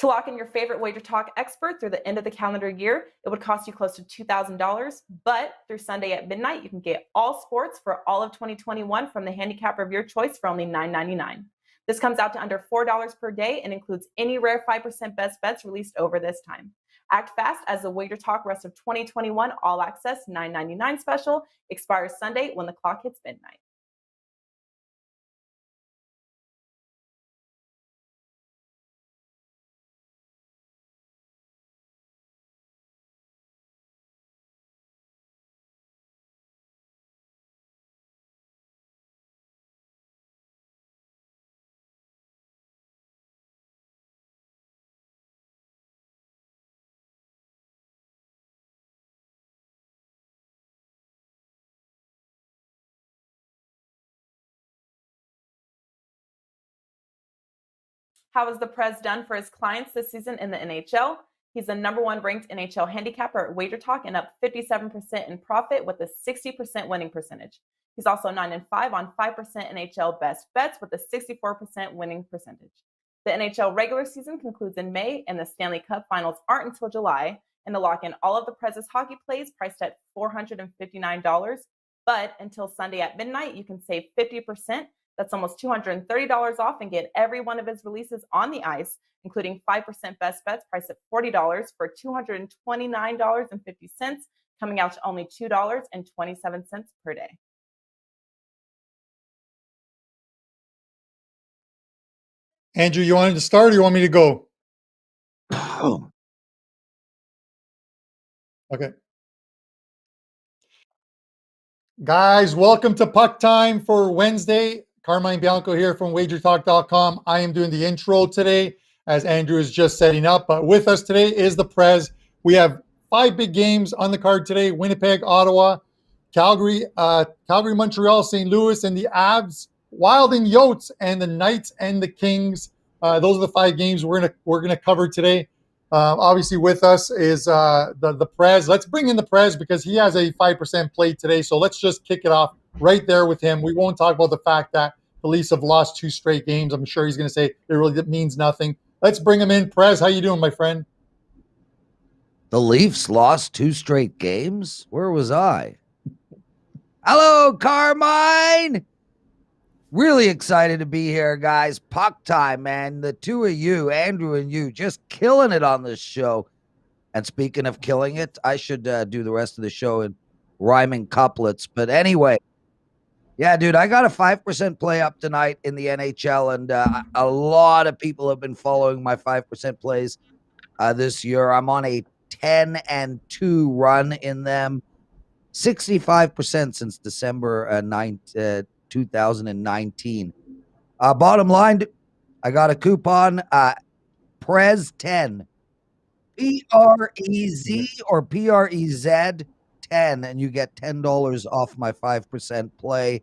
To lock in your favorite WagerTalk expert through the end of the calendar year, it would cost you close to $2,000, but through Sunday at midnight, you can get all sports for all of 2021 from the handicapper of your choice for only $9.99. This comes out to under $4 per day and includes any rare 5% best bets released over this time. Act fast as the WagerTalk rest of 2021 all access $9.99 special expires Sunday when the clock hits midnight. How has the Prez done for his clients this season in the NHL? He's the #1 ranked NHL handicapper at WagerTalk and up 57% in profit with a 60% winning percentage. He's also 9-5 on 5% NHL best bets with a 64% winning percentage. The NHL regular season concludes in May, and the Stanley Cup Finals aren't until July. And to lock in all of the Prez's hockey plays, priced at $459. But until Sunday at midnight, you can save 50%. That's almost $230 off and get every one of his releases on the ice, including 5% best bets priced at $40 for $229.50, coming out to only $2.27 per day. Andrew, you wanted to start or you want me to go? Okay. Guys, welcome to Puck Time for Wednesday. Carmine Bianco here from WagerTalk.com. I am doing the intro today as Andrew is just setting up. But with us today is the Prez. We have 5 big games on the card today: Winnipeg, Ottawa, Calgary, Montreal, St. Louis, and the Avs, Wild and Yotes, and the Knights and the Kings. Those are the 5 games we're gonna cover today. Obviously, with us is the Prez. Let's bring in the Prez because he has a 5% play today. So let's just kick it off right there with him. We won't talk about the fact that the Leafs have lost 2 straight games. I'm sure he's going to say that means nothing. Let's bring him in. Prez, how you doing, my friend? The Leafs lost 2 straight games? Where was I? Hello, Carmine! Really excited to be here, guys. Puck time, man. The two of you, Andrew and you, just killing it on this show. And speaking of killing it, I should do the rest of the show in rhyming couplets. But anyway, yeah, dude, I got a 5% play up tonight in the NHL, and a lot of people have been following my 5% plays this year. I'm on a 10-2 run in them, 65% since December 9th. 2019. Bottom line, I got a coupon, Prez 10, P-R-E-Z or P-R-E-Z 10, and you get $10 off my 5% play.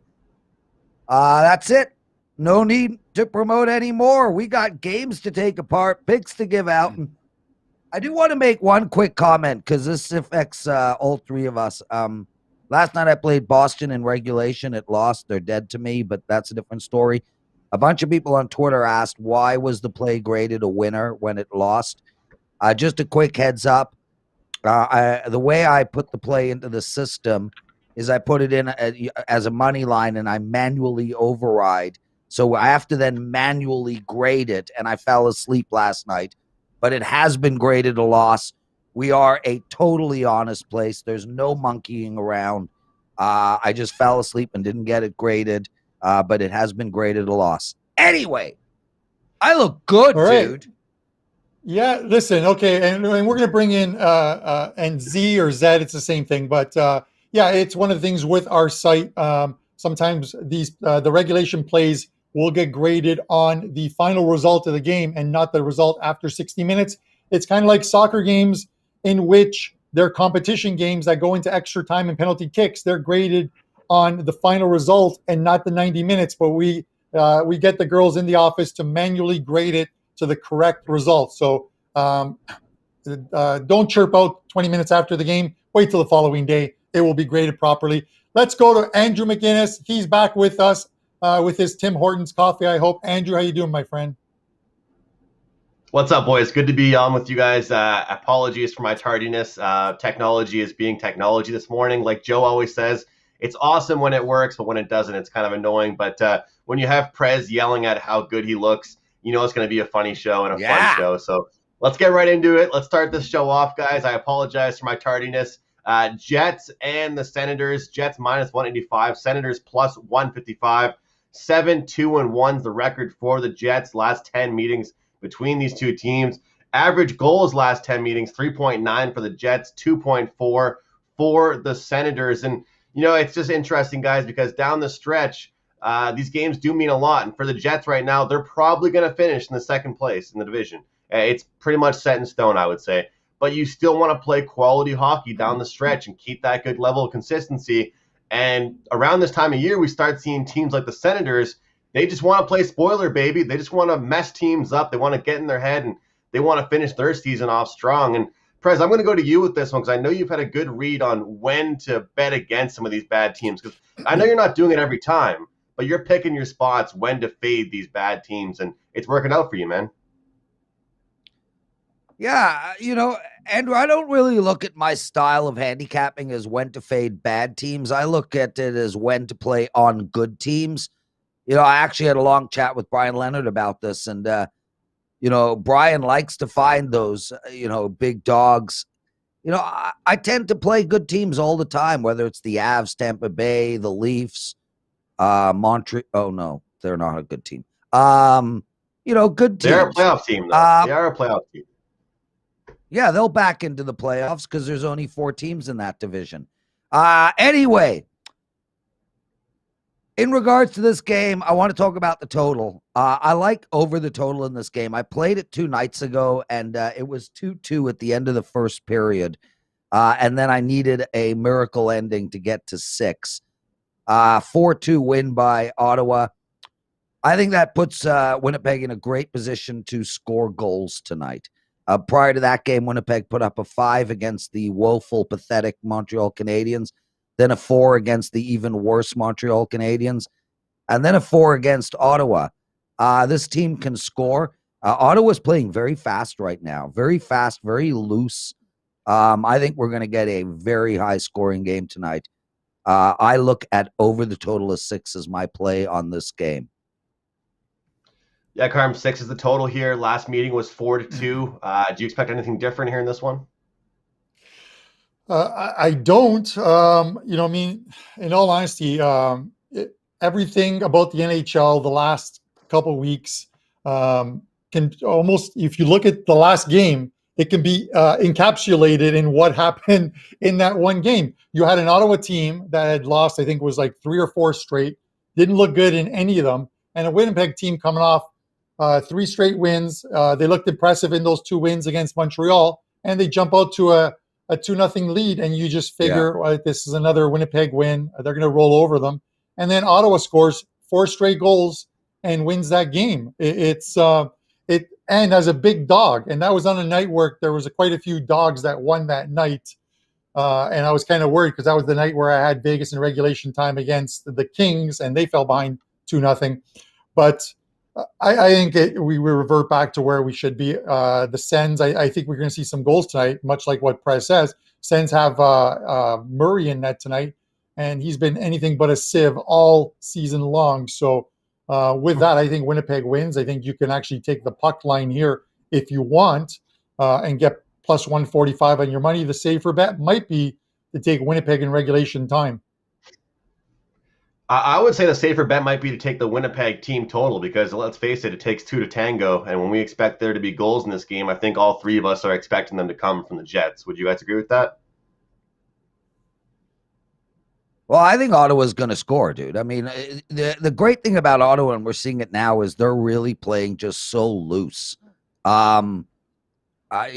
That's it. No need to promote anymore. We got games to take apart, picks to give out. And I do want to make one quick comment because this affects all 3 of us. Last night I played Boston in regulation. It lost. They're dead to me, but that's a different story. A bunch of people on Twitter asked, why was the play graded a winner when it lost? Just a quick heads up. The way I put the play into the system is I put it in as a money line and I manually override. So I have to then manually grade it, and I fell asleep last night. But it has been graded a loss. We are a totally honest place. There's no monkeying around. I just fell asleep and didn't get it graded, but it has been graded a loss. Anyway, I look good, dude. Yeah, listen, okay, and we're going to bring in and Z or Z, it's the same thing. But, yeah, it's one of the things with our site. Sometimes the regulation plays will get graded on the final result of the game and not the result after 60 minutes. It's kind of like soccer games in which they're competition games that go into extra time and penalty kicks. They're graded on the final result and not the 90 minutes. But we get the girls in the office to manually grade it to the correct result. So don't chirp out 20 minutes after the game. Wait till the following day. It will be graded properly. Let's go to Andrew McInnis. He's back with us with his Tim Hortons coffee, I hope. Andrew, how you doing, my friend? What's up, boys? Good to be on with you guys. Apologies for my tardiness. Technology is being technology this morning. Like Joe always says, it's awesome when it works, but when it doesn't, it's kind of annoying. But when you have Prez yelling at how good he looks, you know it's going to be a funny show and a fun show. So let's get right into it. Let's start this show off, guys. I apologize for my tardiness. Jets and the Senators. Jets minus 185. Senators plus 155. 7-2-1 is the record for the Jets. Last 10 meetings between these two teams. Average goals last 10 meetings, 3.9 for the Jets, 2.4 for the Senators. And, you know, it's just interesting, guys, because down the stretch, these games do mean a lot. And for the Jets right now, they're probably going to finish in the second place in the division. It's pretty much set in stone, I would say. But you still want to play quality hockey down the stretch and keep that good level of consistency. And around this time of year, we start seeing teams like the Senators. They just want to play spoiler, baby. They just want to mess teams up. They want to get in their head, and they want to finish their season off strong. And, Prez, I'm going to go to you with this one because I know you've had a good read on when to bet against some of these bad teams. Because I know you're not doing it every time, but you're picking your spots when to fade these bad teams, and it's working out for you, man. Yeah, you know, Andrew, I don't really look at my style of handicapping as when to fade bad teams. I look at it as when to play on good teams. You know, I actually had a long chat with Brian Leonard about this, and, you know, Brian likes to find those, you know, big dogs. You know, I tend to play good teams all the time, whether it's the Avs, Tampa Bay, the Leafs, Montreal. Oh, no, they're not a good team. You know, good teams. They're a playoff team, though. They are a playoff team. Yeah, they'll back into the playoffs because there's only 4 teams in that division. Anyway, in regards to this game, I want to talk about the total. I like over the total in this game. I played it 2 nights ago, and it was 2-2 at the end of the first period. And then I needed a miracle ending to get to 6. 4-2 win by Ottawa. I think that puts Winnipeg in a great position to score goals tonight. Prior to that game, Winnipeg put up a 5 against the woeful, pathetic Montreal Canadiens, then a 4 against the even worse Montreal Canadiens, and then a 4 against Ottawa. This team can score. Ottawa's playing very fast right now, very fast, very loose. I think we're going to get a very high-scoring game tonight. I look at over the total of 6 as my play on this game. Yeah, Carm, 6 is the total here. Last meeting was 4-2. Do you expect anything different here in this one? I don't. You know, I mean, in all honesty, everything about the NHL the last couple of weeks can almost, if you look at the last game, it can be encapsulated in what happened in that one game. You had an Ottawa team that had lost, I think it was like 3 or 4 straight, didn't look good in any of them, and a Winnipeg team coming off 3 straight wins. They looked impressive in those 2 wins against Montreal, and they jump out to a 2-0 lead, and you just figure this is another Winnipeg win. They're going to roll over them. And then Ottawa scores 4 straight goals and wins that game. And as a big dog, and that was on a night where there was quite a few dogs that won that night. And I was kind of worried because that was the night where I had Vegas in regulation time against the Kings, and they fell behind 2-0. But I think we revert back to where we should be. The Sens, I think we're going to see some goals tonight, much like what Prez says. Sens have Murray in net tonight, and he's been anything but a sieve all season long. So with that, I think Winnipeg wins. I think you can actually take the puck line here if you want and get plus 145 on your money. The safer bet might be to take Winnipeg in regulation time. I would say the safer bet might be to take the Winnipeg team total because, let's face it, it takes 2 to tango. And when we expect there to be goals in this game, I think all 3 of us are expecting them to come from the Jets. Would you guys agree with that? Well, I think Ottawa's going to score, dude. I mean, the great thing about Ottawa, and we're seeing it now, is they're really playing just so loose. I love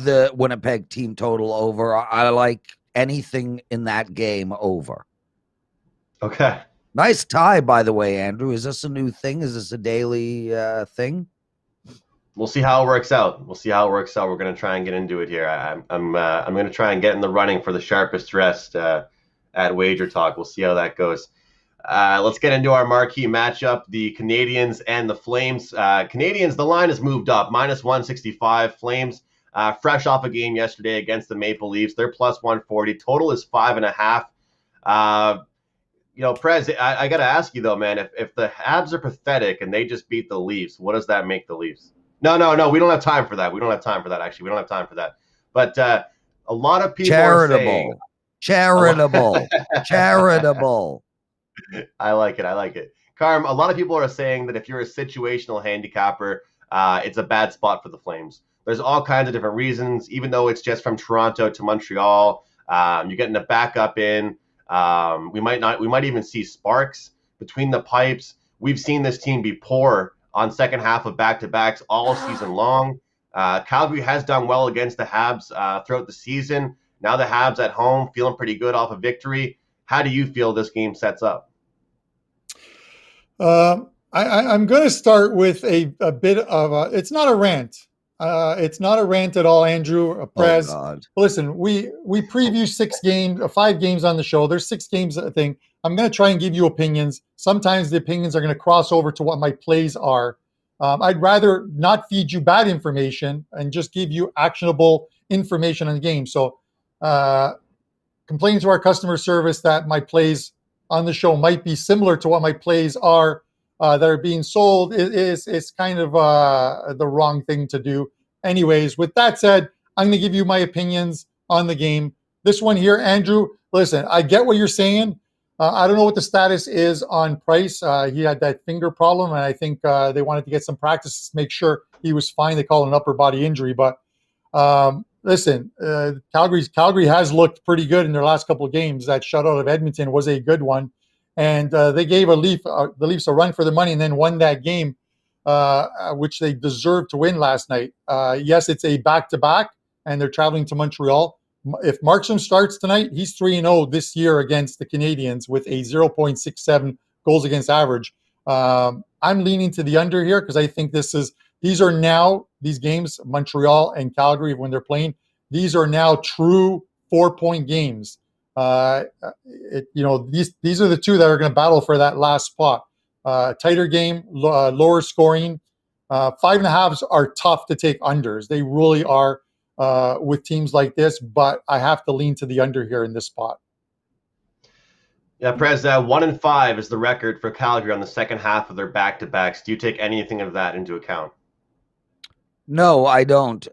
the Winnipeg team total over. I like anything in that game over. Okay. Nice tie, by the way, Andrew. Is this a new thing? Is this a daily thing? We'll see how it works out. We're going to try and get into it here. I'm going to try and get in the running for the sharpest dressed at WagerTalk. We'll see how that goes. Let's get into our marquee matchup, the Canadiens and the Flames. Canadiens, the line has moved up, minus 165. Flames, fresh off a game yesterday against the Maple Leafs. They're plus 140. Total is 5.5. Prez, I got to ask you, though, man, if the Habs are pathetic and they just beat the Leafs, what does that make the Leafs? No, we don't have time for that. We don't have time for that, actually. We don't have time for that. But a lot of people are saying... Charitable. I like it. Carm, a lot of people are saying that if you're a situational handicapper, it's a bad spot for the Flames. There's all kinds of different reasons, even though it's just from Toronto to Montreal. You're getting a backup in. We might even see sparks between the pipes. We've seen this team be poor on second half of back-to-backs all season long. Calgary has done well against the Habs throughout the season. Now the Habs at home, feeling pretty good off a victory. How do you feel this game sets up? I'm going to start with a bit of a, it's not a rant. It's not a rant at all, Andrew. Prez. Oh, God. Listen, we preview 5 games on the show. There's 6 games, I think. I'm going to try and give you opinions. Sometimes the opinions are going to cross over to what my plays are. I'd rather not feed you bad information and just give you actionable information on the game. So complaining to our customer service that my plays on the show might be similar to what my plays are that are being sold is kind of the wrong thing to do. Anyways, with that said, I'm going to give you my opinions on the game. This one here, Andrew, listen, I get what you're saying. I don't know what the status is on Price. He had that finger problem, and I think they wanted to get some practice to make sure he was fine. They call it an upper body injury. But listen, Calgary has looked pretty good in their last couple of games. That shutout of Edmonton was a good one. And they gave the Leafs a run for their money and then won that game, which they deserved to win last night. Yes, it's a back-to-back, and they're traveling to Montreal. If Markstrom starts tonight, he's 3-0 this year against the Canadiens with a 0.67 goals against average. I'm leaning to the under here because I think these games, Montreal and Calgary, when they're playing, these are now true 4-point games. These are the two that are going to battle for that last spot. Tighter game, lower scoring. 5.5s are tough to take unders. They really are with teams like this, but I have to lean to the under here in this spot. Yeah, Prez, 1-5 is the record for Calgary on the second half of their back-to-backs. Do you take anything of that into account? No, I don't.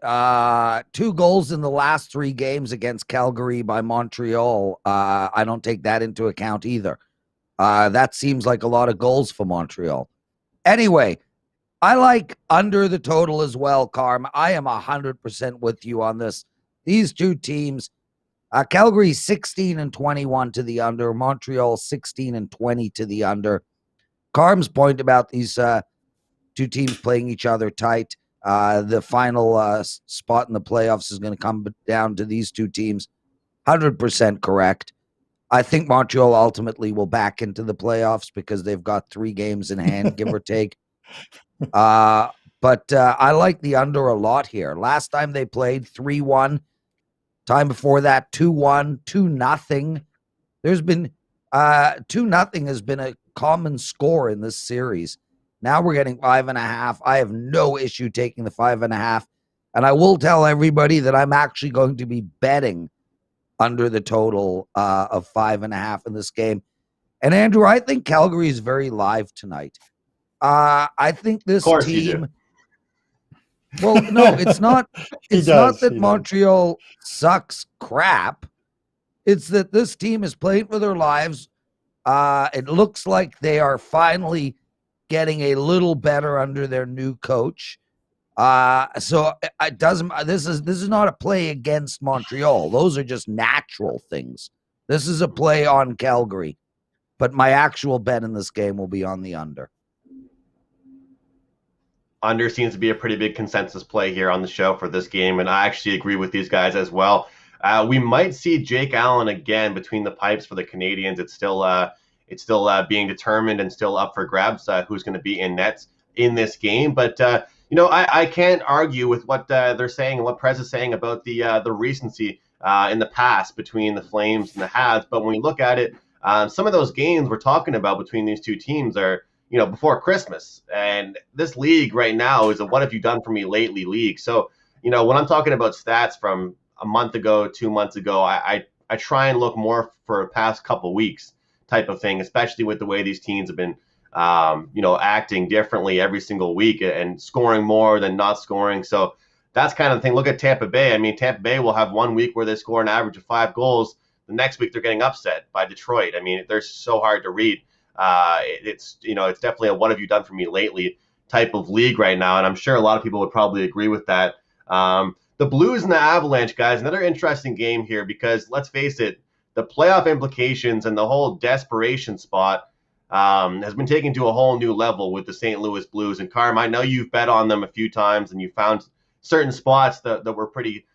2 goals in the last 3 games against Calgary by Montreal. I don't take that into account either. That seems like a lot of goals for Montreal. Anyway, I like under the total as well, Carm. I am 100% with you on this. These two teams, Calgary 16-21 to the under, Montreal 16-20 to the under. Carm's point about these 2 teams playing each other tight. The final spot in the playoffs is going to come down to these 2 teams. 100% correct. I think Montreal ultimately will back into the playoffs because they've got 3 games in hand, give or take. But I like the under a lot here. Last time they played 3-1. Time before that 2-1, 2-0. There's been 2-0 has been a common score in this series. Now we're getting 5.5. I have no issue taking the 5.5. And I will tell everybody that I'm actually going to be betting under the total of 5.5 in this game. And Andrew, I think Calgary is very live tonight. I think this team. Well, no, it's not. It's not that Montreal sucks crap. It's that this team is playing for their lives. It looks like they are finally getting a little better under their new coach. So it doesn't. This is not a play against Montreal. Those are just natural things. This is a play on Calgary. But my actual bet in this game will be on the under. Under seems to be a pretty big consensus play here on the show for this game, and I actually agree with these guys as well. We might see Jake Allen again between the pipes for the Canadiens. It's still being determined and still up for grabs who's going to be in nets in this game. But I can't argue with what they're saying and what Prez is saying about the recency in the past between the Flames and the Habs. But when we look at it, Some of those games we're talking about between these two teams are, before Christmas. And this league right now is a what have you done for me lately league. So, when I'm talking about stats from a month ago, 2 months ago, I try and look more for the past couple weeks type of thing, especially with the way these teams have been, acting differently every single week and scoring more than not scoring. So that's kind of the thing. Look at Tampa Bay. I mean, Tampa Bay will have 1 week where they score an average of 5 goals. The next week they're getting upset by Detroit. I mean, they're so hard to read. It's definitely a what have you done for me lately type of league right now. And I'm sure a lot of people would probably agree with that. The Blues and the Avalanche, guys, another interesting game here because let's face it, the playoff implications and the whole desperation spot has been taken to a whole new level with the St. Louis Blues. And Carm, I know you've bet on them a few times and you found certain spots that were pretty,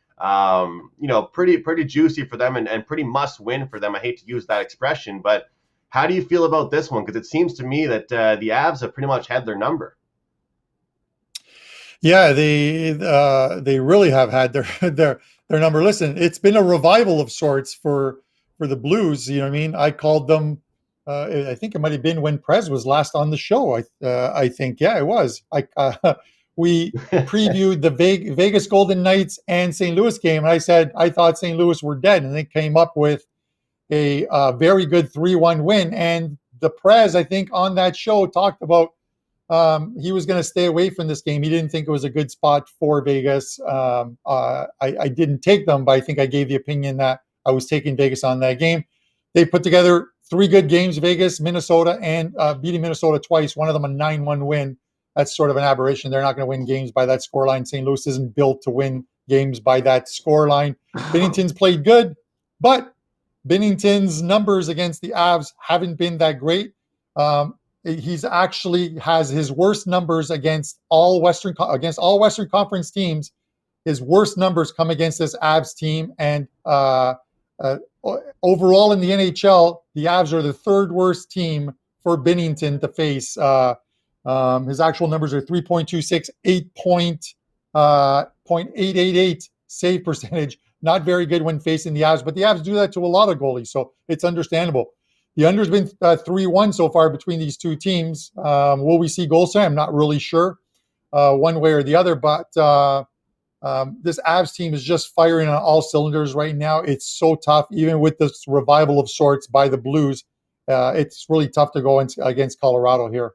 pretty juicy for them and pretty must win for them. I hate to use that expression, but how do you feel about this one? Because it seems to me that the Avs have pretty much had their number. Yeah, they really have had their number. Listen, it's been a revival of sorts for the Blues. You know what I mean? I called them. I think it might have been when Prez was last on the show. I think, yeah, it was. We previewed the Vegas Golden Knights and St. Louis game, and I said I thought St. Louis were dead, and they came up with a very good 3-1 win. And the Prez, I think, on that show talked about he was going to stay away from this game. He didn't think it was a good spot for Vegas. I didn't take them, but I think I gave the opinion that I was taking Vegas on that game. They put together 3 good games, Vegas, Minnesota, and beating Minnesota twice, one of them a 9-1 win. That's sort of an aberration. They're not going to win games by that scoreline. St. Louis isn't built to win games by that scoreline. Binnington's played good, but Binnington's numbers against the Avs haven't been that great. He's actually has his worst numbers against all Western Conference teams. His worst numbers come against this Avs team, and overall in the NHL, the Avs are the 3rd worst team for Binnington to face. His actual numbers are 3.26, 8.888 save percentage. Not very good when facing the Avs, but the Avs do that to a lot of goalies, so it's understandable. The under's been 3-1 so far between these two teams. Will we see goals tonight? I'm not really sure one way or the other, but this Avs team is just firing on all cylinders right now. It's so tough, even with this revival of sorts by the Blues. It's really tough to go against Colorado here.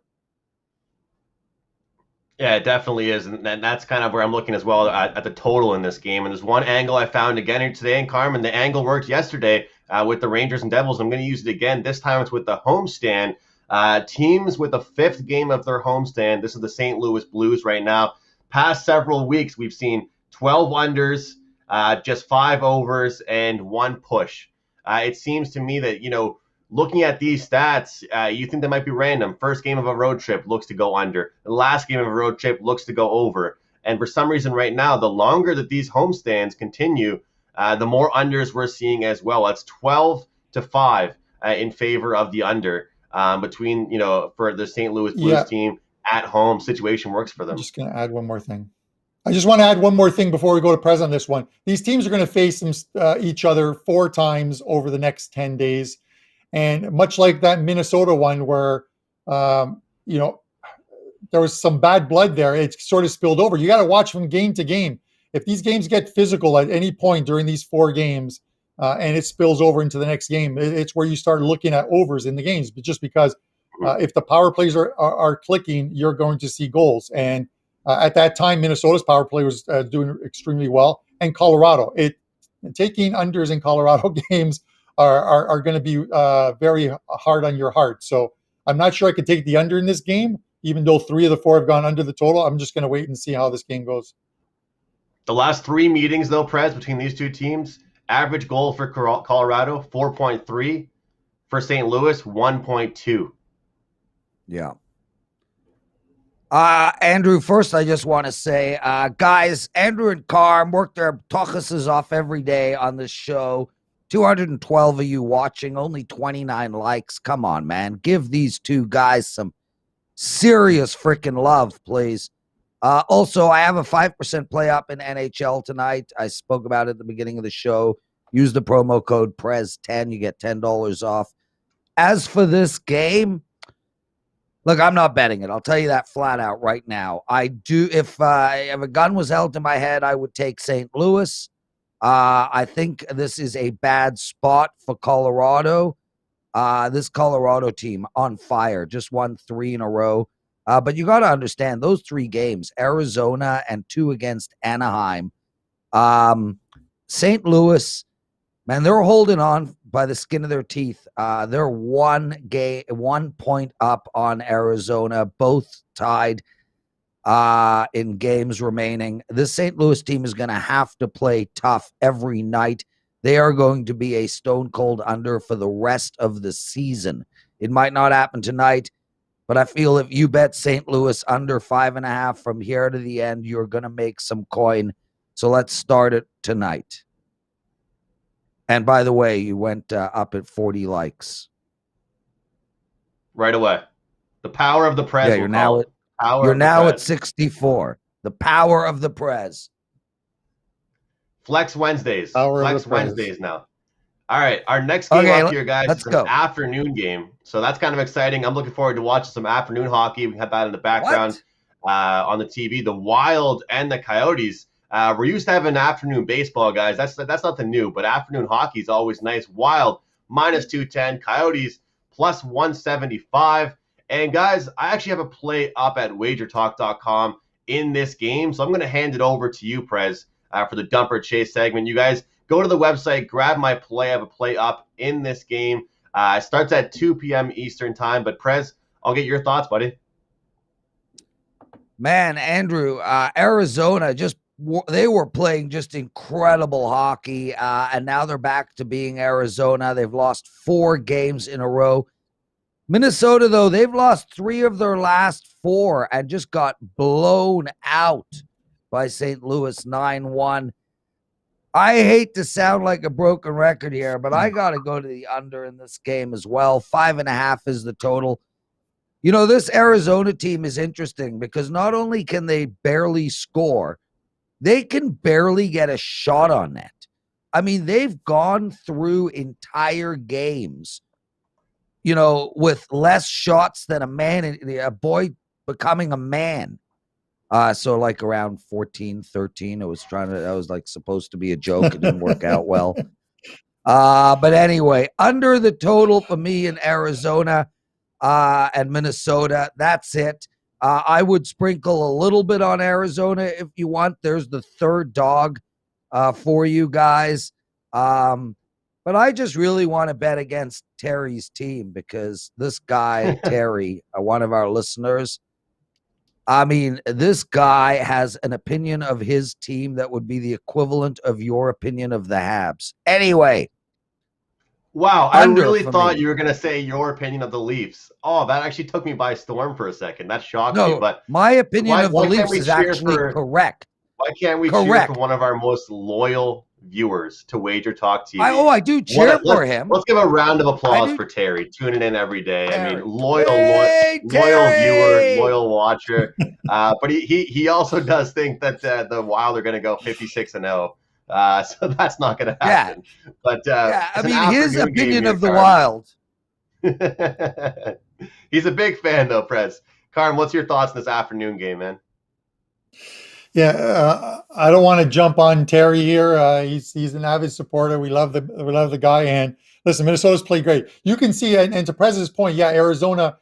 Yeah, it definitely is, and that's kind of where I'm looking as well at the total in this game. And there's one angle I found again here today in Carmen. The angle worked yesterday with the Rangers and Devils. I'm going to use it again. This time it's with the homestand. Teams with the 5th game of their homestand. This is the St. Louis Blues right now. Past several weeks, we've seen 12 unders, just 5 overs, and 1 push. It seems to me that, looking at these stats, you think they might be random. First game of a road trip looks to go under. The last game of a road trip looks to go over. And for some reason right now, the longer that these homestands continue, the more unders we're seeing as well. It's 12-5 in favor of the under between, for the St. Louis Blues team at home. Situation works for them. I'm just going to add one more thing. I just want to add one more thing before we go to Prez on this one. These teams are going to face each other 4 times over the next 10 days. And much like that Minnesota one where, there was some bad blood there, it sort of spilled over. You got to watch from game to game. If these games get physical at any point during these 4 games and it spills over into the next game, it's where you start looking at overs in the games. But just because if the power plays are clicking, you're going to see goals. And at that time, Minnesota's power play was doing extremely well. And Colorado, taking unders in Colorado games are going to be very hard on your heart. So I'm not sure I could take the under in this game, even though 3 of the 4 have gone under the total. I'm just going to wait and see how this game goes. The last 3 meetings, though, Prez, between these two teams, average goal for Colorado, 4.3. For St. Louis, 1.2. Yeah. Andrew, first I just want to say, guys, Andrew and Carm work their tuchuses off every day on this show. 212 of you watching, only 29 likes. Come on, man. Give these 2 guys some serious freaking love, please. Also, I have a 5% play up in NHL tonight. I spoke about it at the beginning of the show. Use the promo code PREZ10. You get $10 off. As for this game, look, I'm not betting it. I'll tell you that flat out right now. I do. If a gun was held to my head, I would take St. Louis. I think this is a bad spot for Colorado. This Colorado team on fire, just won 3 in a row. But you got to understand those 3 games, Arizona and 2 against Anaheim. St. Louis, man, they're holding on by the skin of their teeth. They're 1 point up on Arizona, both tied in games remaining. This St. Louis team is going to have to play tough every night. They are going to be a stone cold under for the rest of the season. It might not happen tonight, but I feel if you bet St. Louis under 5.5 from here to the end, you're going to make some coin. So let's start it tonight. And by the way, you went up at 40 likes. Right away. The power of the Prez. Yeah, you're now at 64. The power of the Prez. Flex Wednesdays. Flex Wednesdays now. All right. Our next game up here, guys, is an afternoon game. So that's kind of exciting. I'm looking forward to watching some afternoon hockey. We have that in the background on the TV. The Wild and the Coyotes. We're used to having afternoon baseball, guys. That's nothing new, but afternoon hockey is always nice. Wild, -210. Coyotes, +175. And, guys, I actually have a play up at WagerTalk.com in this game. So I'm going to hand it over to you, Prez, for the Dumper Chase segment. You guys go to the website, grab my play. I have a play up in this game. It starts at 2 p.m. Eastern time. But, Prez, I'll get your thoughts, buddy. Man, Andrew, Arizona they were playing just incredible hockey, and now they're back to being Arizona. They've lost 4 games in a row. Minnesota, though, they've lost 3 of their last 4 and just got blown out by St. Louis 9-1. I hate to sound like a broken record here, but I got to go to the under in this game as well. 5.5 is the total. You know, this Arizona team is interesting because not only can they barely score, they can barely get a shot on net. I mean, they've gone through entire games, you know, with less shots than a boy becoming a man. So like around 14, 13, that was like supposed to be a joke. It didn't work out well. But anyway, under the total for me in Arizona and Minnesota, that's it. I would sprinkle a little bit on Arizona if you want. There's the third dog for you guys. But I just really want to bet against Terry's team because this guy, Terry, one of our listeners, I mean, this guy has an opinion of his team that would be the equivalent of your opinion of the Habs. Anyway. Wow, I really thought you were going to say your opinion of the Leafs. Oh, that actually took me by storm for a second. That shocked me. But my opinion of the Leafs is actually correct. Why can't we cheer for one of our most loyal viewers to WagerTalk TV? I do cheer for him. Let's give a round of applause for Terry, tuning in every day. I mean, loyal viewer, loyal watcher. But he also does think that the Wild are going to go 56-0. So that's not going to happen. Yeah. But I mean, his opinion of the Wild. He's a big fan, though, Prez. Carm, what's your thoughts on this afternoon game, man? Yeah, I don't want to jump on Terry here. He's an avid supporter. We love the guy. And listen, Minnesota's played great. You can see, and to Prez's point, yeah, Arizona.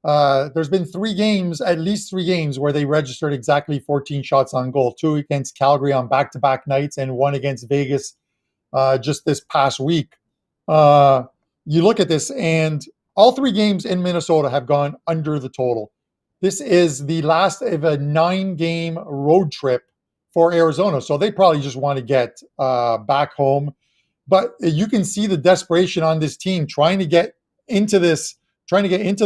There's been at least three games where they registered exactly 14 shots on goal. 2 against Calgary on back-to-back nights, and 1 against Vegas just this past week. You look at this, and all 3 games in Minnesota have gone under the total. This is the last of a 9-game road trip for Arizona, so they probably just want to get back home. But you can see the desperation on this team trying to get into the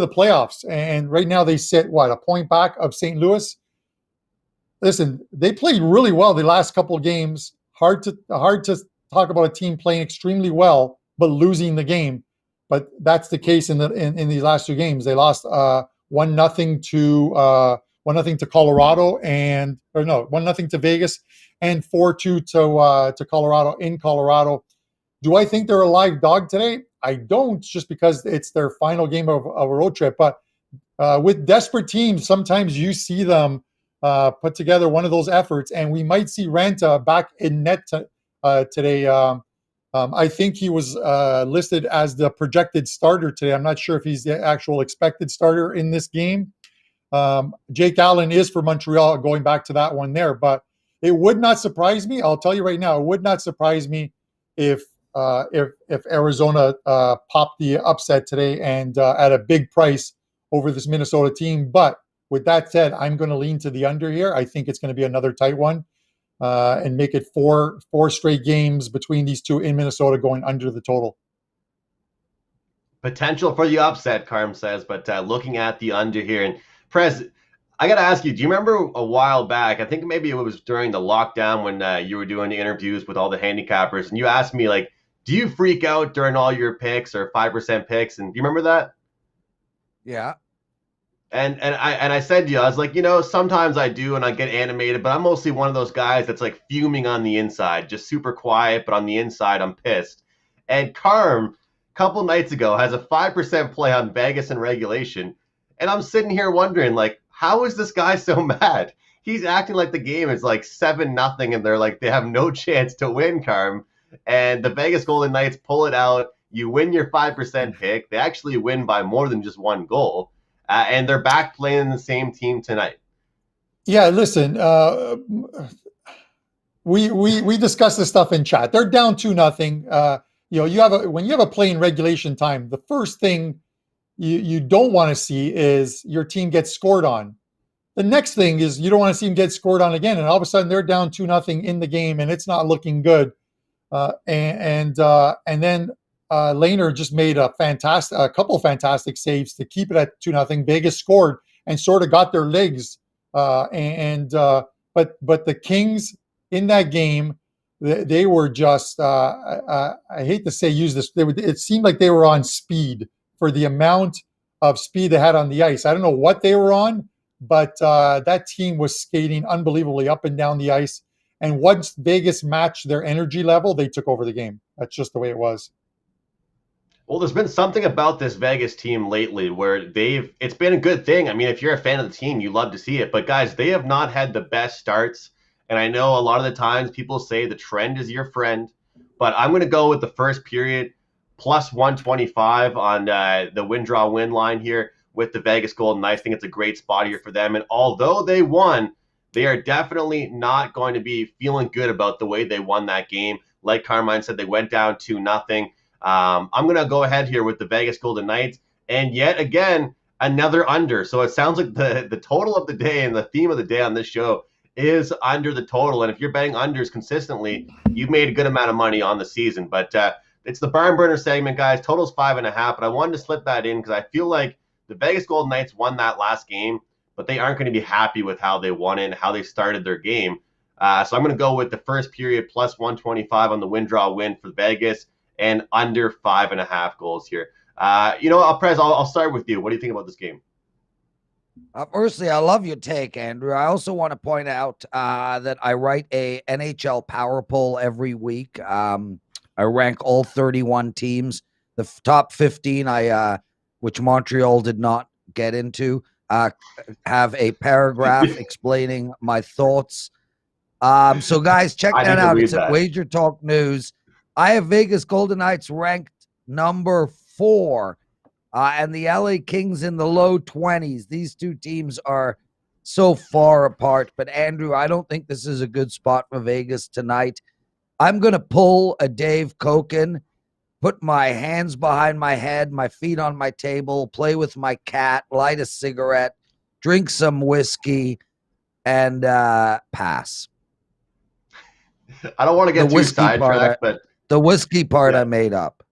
playoffs. And right now they sit, a point back of St. Louis? Listen, they played really well the last couple of games. Hard to talk about a team playing extremely well, but losing the game. But that's the case in these last 2 games. They lost 1-0 to Colorado 1-0 to Vegas and 4-2 to Colorado in Colorado. Do I think they're a live dog today? I don't, just because it's their final game of a road trip. But with desperate teams, sometimes you see them put together one of those efforts, and we might see Ranta back in net today. I think he was listed as the projected starter today. I'm not sure if he's the actual expected starter in this game. Jake Allen is for Montreal, going back to that one there. But it would not surprise me. I'll tell you right now, it would not surprise me if Arizona popped the upset today and at a big price over this Minnesota team. But with that said, I'm going to lean to the under here. I think it's going to be another tight one, and make it four straight games between these two in Minnesota going under the total. Potential for the upset, Carm says, but looking at the under here. And Prez, I got to ask you, do you remember a while back, I think maybe it was during the lockdown when you were doing the interviews with all the handicappers, and you asked me, like, do you freak out during all your picks or 5% picks? And do you remember that? Yeah. And I said to you, I was like, sometimes I do and I get animated, but I'm mostly one of those guys that's like fuming on the inside, just super quiet, but on the inside I'm pissed. And Carm, a couple nights ago, has a 5% play on Vegas in regulation. And I'm sitting here wondering, like, how is this guy so mad? He's acting like the game is like 7-0 and they're like, they have no chance to win, Carm. And the Vegas Golden Knights pull it out. You win your 5% pick. They actually win by more than just one goal. And they're back playing the same team tonight. Yeah, listen, we discussed this stuff in chat. They're down 2-0. When you have a play in regulation time, the first thing you don't want to see is your team get scored on. The next thing is you don't want to see them get scored on again, and all of a sudden they're down 2-0 in the game, and it's not looking good. And then Lehner just made a couple of fantastic saves to keep it at 2-0. Vegas scored and sort of got their legs. But the Kings in that game, they were just I hate to say use this. It seemed like they were on speed for the amount of speed they had on the ice. I don't know what they were on, but that team was skating unbelievably up and down the ice. And once Vegas matched their energy level, they took over the game. That's just the way it was. Well, there's been something about this Vegas team lately where it's been a good thing. I mean, if you're a fan of the team, you love to see it. But guys, they have not had the best starts. And I know a lot of the times people say the trend is your friend, but I'm going to go with the first period plus 125 on the win-draw-win line here with the Vegas Golden Knights. I think it's a great spot here for them. And although they won, they are definitely not going to be feeling good about the way they won that game. Like Carmine said, they went down 2-0. I'm going to go ahead here with the Vegas Golden Knights. And yet again, another under. So it sounds like the total of the day and the theme of the day on this show is under the total. And if you're betting unders consistently, you've made a good amount of money on the season. But it's the barn burner segment, guys. Total's 5.5. But I wanted to slip that in because I feel like the Vegas Golden Knights won that last game, but they aren't going to be happy with how they won it and how they started their game. So I'm going to go with the first period plus 125 on the win-draw-win for Vegas and under 5.5 goals here. Prez, I'll start with you. What do you think about this game? Firstly, I love your take, Andrew. I also want to point out that I write a NHL power poll every week. I rank all 31 teams. The top 15, which Montreal did not get into, have a paragraph explaining my thoughts. So, guys, check that out. It's at WagerTalk News. I have Vegas Golden Knights ranked number 4. And the LA Kings in the low 20s. These two teams are so far apart. But, Andrew, I don't think this is a good spot for Vegas tonight. I'm going to pull a Dave Koken, put my hands behind my head, my feet on my table, play with my cat, light a cigarette, drink some whiskey, and pass. I don't want to get too sidetracked, but the whiskey part I made up.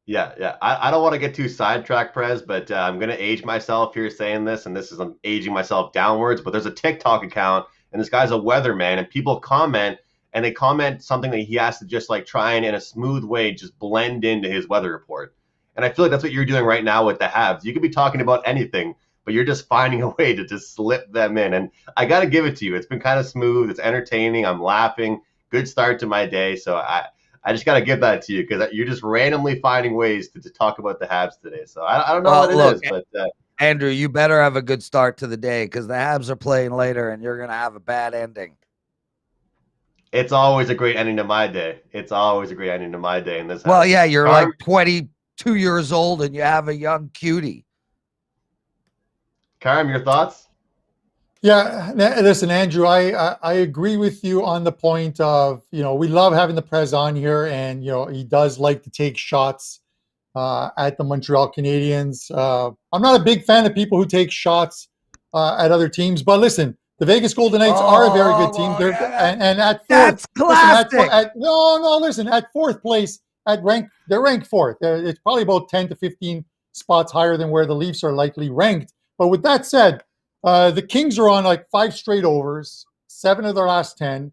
Yeah. I don't want to get too sidetracked, Prez, but I'm going to age myself here saying this, and this is I'm aging myself downwards, but there's a TikTok account, and this guy's a weatherman, and people comment, and they comment something that he has to just like try and in a smooth way just blend into his weather report. And I feel like that's what you're doing right now with the Habs. You could be talking about anything, but you're just finding a way to just slip them in. And I got to give it to you. It's been kind of smooth. It's entertaining. I'm laughing. Good start to my day. So I I just got to give that to you because you're just randomly finding ways to talk about the Habs today. So I don't know what it is, but Andrew, you better have a good start to the day because the Habs are playing later and you're going to have a bad ending. It's always a great ending to my day. It's always a great ending to my day in this house. Well, yeah, you're like 22 years old and you have a young cutie. Carm, your thoughts? Yeah, listen, Andrew, I agree with you on the point of, we love having the Prez on here, and, he does like to take shots at the Montreal Canadiens. I'm not a big fan of people who take shots at other teams, but listen, the Vegas Golden Knights are a very good team. And at fourth, that's classic. Listen, at fourth place, they're ranked fourth. It's probably about 10 to 15 spots higher than where the Leafs are likely ranked. But with that said, the Kings are on like 5 straight overs, 7 of their last 10.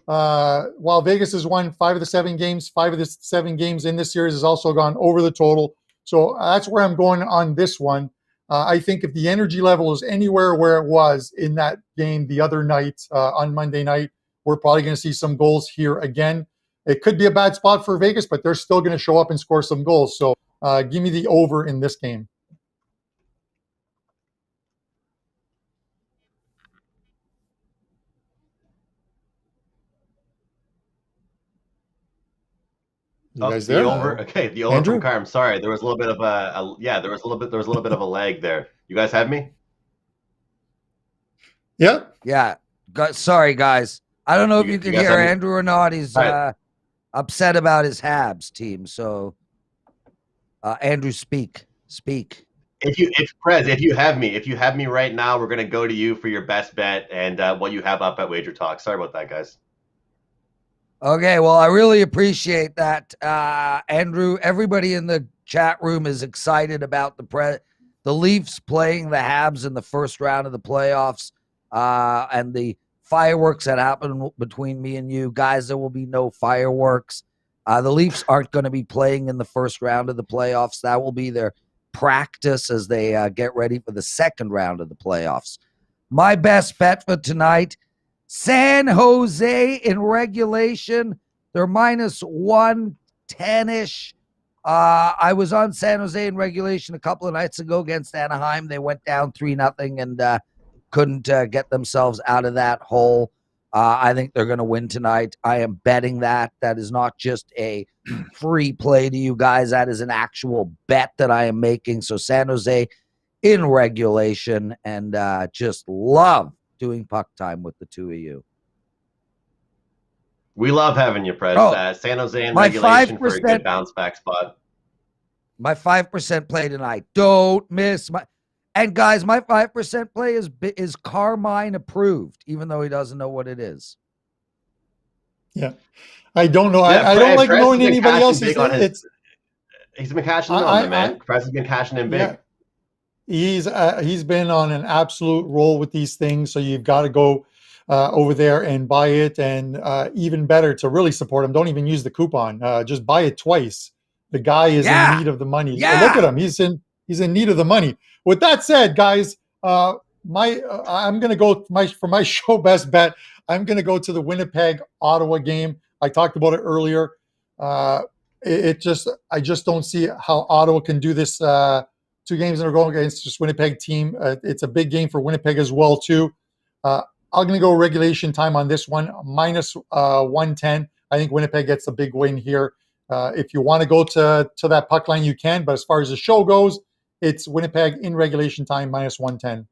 While Vegas has won 5 of the 7 games, 5 of the 7 games in this series has also gone over the total. So that's where I'm going on this one. I think if the energy level is anywhere where it was in that game the other night on Monday night, we're probably going to see some goals here again. It could be a bad spot for Vegas, but they're still going to show up and score some goals. So give me the over in this game. You guys there? The over. Okay, the over Andrew? from Carm. Sorry, there was a little bit of there was a little bit of a lag there. You guys have me? Yeah. Yeah. Sorry, guys. I don't know if you can hear Andrew or not. He's upset about his Habs team. So, Andrew, speak. If Prez, if you have me right now, we're gonna go to you for your best bet and what you have up at WagerTalk. Sorry about that, guys. Okay, well, I really appreciate that, Andrew. Everybody in the chat room is excited about the Leafs playing the Habs in the first round of the playoffs, and the fireworks that happened between me and you. Guys, there will be no fireworks. The Leafs aren't going to be playing in the first round of the playoffs. That will be their practice as they get ready for the second round of the playoffs. My best bet for tonight, San Jose in regulation. They're minus 110-ish. I was on San Jose in regulation a couple of nights ago against Anaheim. They went down 3-0 and couldn't get themselves out of that hole. I think they're going to win tonight. I am betting that. That is not just a free play to you guys. That is an actual bet that I am making. So San Jose in regulation, and just love doing puck time with the two of you. We love having you, Prez. San Jose in regulation for a good bounce back spot. My 5% play tonight. Don't miss my. And guys, my 5% play is Carmine approved, even though he doesn't know what it is. Yeah, I don't know. I don't like knowing anybody else. He's been cashing in on them, man. Prez has been cashing in big. Yeah. He's been on an absolute roll with these things, so you've got to go over there and buy it, and even better to really support him, don't even use the coupon. Just buy it twice. The guy is in need of the money. Yeah. Look at him. He's in need of the money. With that said, guys, I'm going to go for my show best bet. I'm going to go to the Winnipeg Ottawa game. I talked about it earlier. I just don't see how Ottawa can do this 2 games in a row against this Winnipeg team. It's a big game for Winnipeg as well, too. I'm going to go regulation time on this one, minus 110. I think Winnipeg gets a big win here. If you want to go to that puck line, you can. But as far as the show goes, it's Winnipeg in regulation time, minus 110.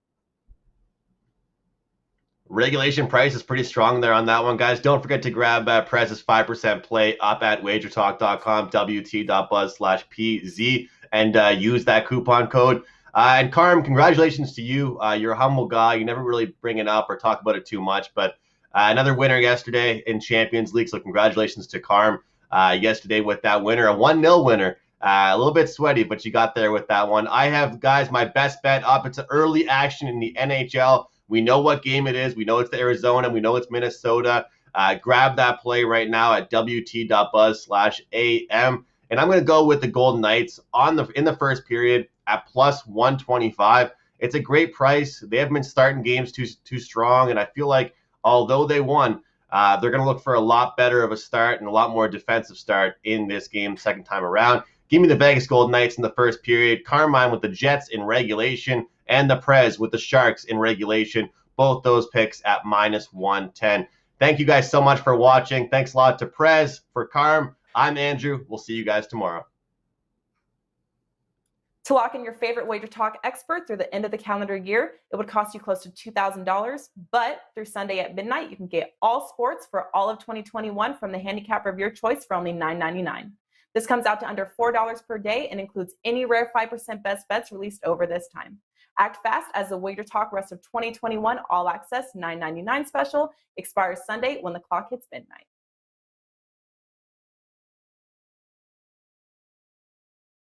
Regulation price is pretty strong there on that one, guys. Don't forget to grab Prez's 5% play up at WagerTalk.com, WT.buzz/PZ, and use that coupon code. And Carm, congratulations to you. You're a humble guy. You never really bring it up or talk about it too much, but another winner yesterday in Champions League, so congratulations to Carm yesterday with that winner, a 1-0 winner. A little bit sweaty, but you got there with that one. I have, guys, my best bet up. It's an early action in the NHL. We know what game it is. We know it's the Arizona. We know it's Minnesota. Grab that play right now at WT.buzz/AM. And I'm going to go with the Golden Knights in the first period at plus 125. It's a great price. They haven't been starting games too strong, and I feel like although they won, They're going to look for a lot better of a start and a lot more defensive start in this game second time around. Give me the Vegas Golden Knights in the first period, Carmine with the Jets in regulation, and the Prez with the Sharks in regulation. Both those picks at -110. Thank you guys so much for watching. Thanks a lot to Prez. For Carm, I'm Andrew. We'll see you guys tomorrow. To lock in your favorite WagerTalk expert through the end of the calendar year, it would cost you close to $2,000. But through Sunday at midnight, you can get all sports for all of 2021 from the handicapper of your choice for only $9.99. This comes out to under $4 per day and includes any rare 5% best bets released over this time. Act fast as the WagerTalk rest of 2021 all access $9.99 special expires Sunday when the clock hits midnight.